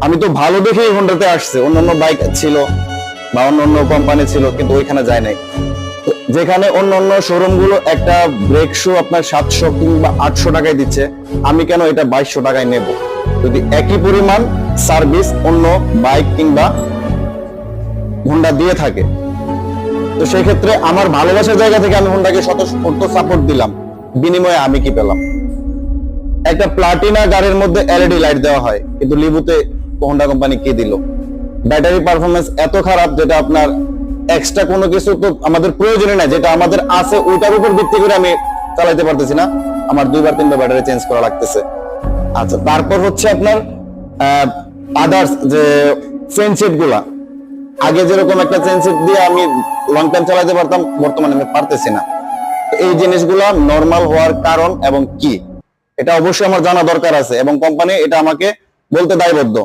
আমি তো ভালো দেখেই হোন্ডাতে আসছে, অন্যান্য বাইক ছিল বা অন্যান্য কোম্পানি ছিল, কিন্তু ওইখানে যায় নাই। তো যেখানে অন্যান্য শোরুম গুলো একটা ব্রেক শু আপনার 700 কিংবা 800 টাকায় দিচ্ছে, আমি কেন এটা 2200 টাকায় নেব, যদি একই পরিমাণ সার্ভিস অন্য বাইক কিংবা হোন্ডা দিয়ে থাকে? তো সেই ক্ষেত্রে আমার ভালোবাসার জায়গা থেকে আমি হোন্ডাকে শত সাপোর্ট দিলাম, বিনিময়ে আমি কি পেলাম? একটা প্লাটিনা গাড়ির মধ্যে এলইডি লাইট দেওয়া হয়, কিন্তু লিবুতে হোন্ডা কোম্পানি কি দিল? ব্যাটারি পারফরমেন্স এত খারাপ, যেটা আপনার এক্সট্রা কোনো কিছু তো আমাদের প্রয়োজনই নাই, যেটা আমাদের আছে ওইটার উপর ভিত্তি করে আমি চালাতে পারতেছি না, আমার 2-3বার ব্যাটারি চেঞ্জ করা লাগতেছে। আচ্ছা, তারপর হচ্ছে আপনার আদার্স যে ফ্রেন্ডশিপ গুলা, আগে যেরকম একটা ফ্রেন্ডশিপ দিয়ে আমি লং টাইম চালাতে পারতাম, বর্তমানে আমি পারতেছি না। তো এই জিনিসগুলা নরমাল হওয়ার কারণ এবং কি, এটা অবশ্যই আমার জানা দরকার আছে, এবং কোম্পানি এটা আমাকে বলতে দায়বদ্ধ।